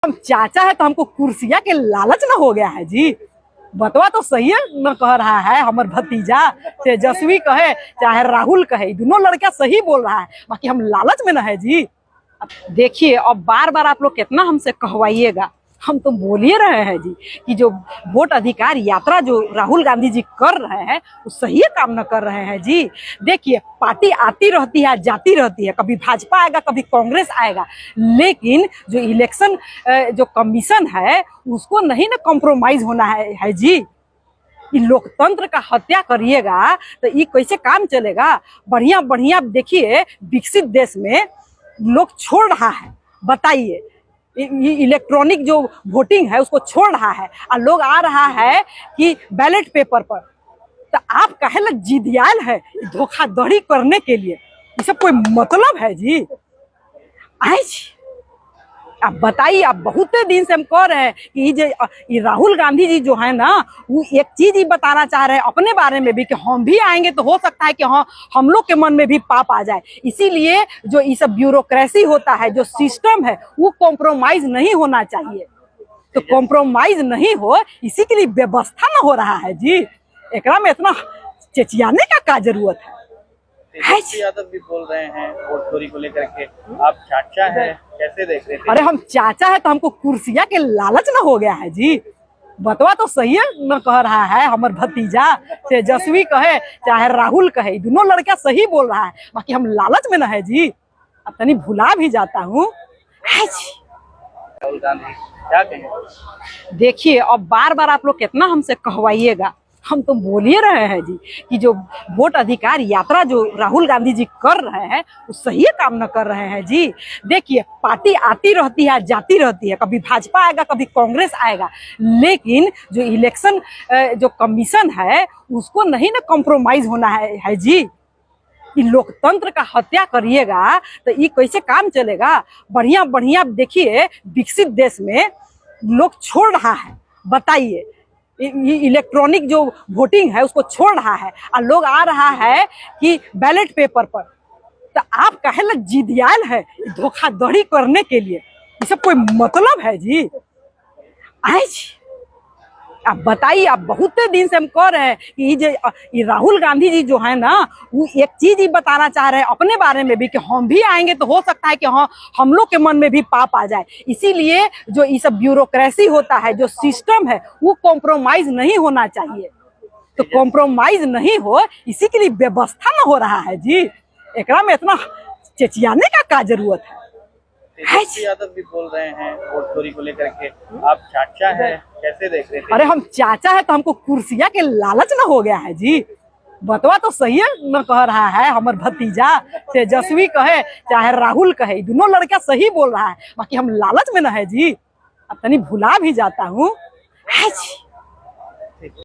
हम चाचा है तो हमको कुर्सिया के लालच न हो गया है जी। बतवा तो सही है न कह रहा है हमर भतीजा, तेजस्वी कहे चाहे राहुल कहे, दोनों लड़का सही बोल रहा है, बाकी हम लालच में न है जी। देखिए अब बार बार आप लोग कितना हमसे कहवाइएगा, हम तो बोल ही रहे हैं जी कि जो वोट अधिकार यात्रा जो राहुल गांधी जी कर रहे हैं वो सही काम न कर रहे हैं जी। देखिए पार्टी आती रहती है जाती रहती है, कभी भाजपा आएगा कभी कांग्रेस आएगा, लेकिन जो इलेक्शन जो कमीशन है उसको नहीं ना कॉम्प्रोमाइज होना है जी। ये लोकतंत्र का हत्या करिएगा तो ये कैसे काम चलेगा। बढ़िया बढ़िया देखिए विकसित देश में लोग छोड़ रहा है, बताइए इलेक्ट्रॉनिक जो वोटिंग है उसको छोड़ रहा है और लोग आ रहा है कि बैलेट पेपर पर। तो आप कहे लग जिदियाल है धोखाधड़ी करने के लिए, ये सब कोई मतलब है जी। आए जी आप बताइए, आप बहुत दिन से हम कह रहे हैं कि ये राहुल गांधी जी जो है ना वो एक चीज ही बताना चाह रहे हैं अपने बारे में भी कि हम भी आएंगे तो हो सकता है कि हाँ हम लोग के मन में भी पाप आ जाए। इसीलिए जो ये सब ब्यूरोक्रेसी होता है, जो सिस्टम है वो कॉम्प्रोमाइज नहीं होना चाहिए। तो कॉम्प्रोमाइज नहीं हो इसी के लिए व्यवस्था न हो रहा है जी। एकरा में इतना चेचियाने का क्या जरूरत है। तेजस्वी यादव भी बोल रहे हैं वोट चोरी को लेकर के, आप चाचा हैं कैसे देख रहे थे? अरे हम चाचा है तो हमको कुर्सिया के लालच न हो गया है जी। बतवा तो सही है न कह रहा है हमर भतीजा, तेजस्वी कहे चाहे राहुल कहे, दोनों लड़का सही बोल रहा है, बाकी हम लालच में न है जी। अब तनी भुला भी जाता हूँ। राहुल गांधी क्या कहें? देखिए अब बार बार आप लोग कितना हमसे कहवाइएगा, हम तो बोल ही रहे हैं जी कि जो वोट अधिकार यात्रा जो राहुल गांधी जी कर रहे हैं वो सही काम न कर रहे हैं जी। देखिए पार्टी आती रहती है जाती रहती है, कभी भाजपा आएगा कभी कांग्रेस आएगा, लेकिन जो इलेक्शन जो कमीशन है उसको नहीं ना कॉम्प्रोमाइज होना है जी। ये लोकतंत्र का हत्या करिएगा तो ये कैसे काम चलेगा। बढ़िया बढ़िया देखिए विकसित देश में लोग छोड़ रहा है, बताइए इलेक्ट्रॉनिक जो वोटिंग है उसको छोड़ रहा है और लोग आ रहा है कि बैलेट पेपर पर। तो आप कहे लग जिदियाल है धोखाधड़ी करने के लिए, ये सब कोई मतलब है जी। आए जी आप बताइए, आप बहुत दिन से हम कह रहे हैं कि ये राहुल गांधी जी जो है ना वो एक चीज ही बताना चाह रहे हैं अपने बारे में भी कि हम भी आएंगे तो हो सकता है कि हाँ हम लोग के मन में भी पाप आ जाए। इसीलिए जो ये सब ब्यूरोक्रेसी होता है, जो सिस्टम है वो कॉम्प्रोमाइज नहीं होना चाहिए। तो कॉम्प्रोमाइज नहीं हो इसी के लिए व्यवस्था न हो रहा है जी। एकरा में इतना चेचियाने का क्या जरूरत है। तेजस्वी यादव भी बोल रहे हैं वोट चोरी को लेकर के, आप चाचा हैं कैसे देख रहे थे? अरे हम चाचा है तो हमको कुर्सिया के लालच न हो गया है जी। बतवा तो सही है न कह रहा है हमर भतीजा, तेजस्वी कहे चाहे राहुल कहे, दोनों लड़का सही बोल रहा है, बाकी हम लालच में न है जी। अब तनी भुला भी जाता हूँ।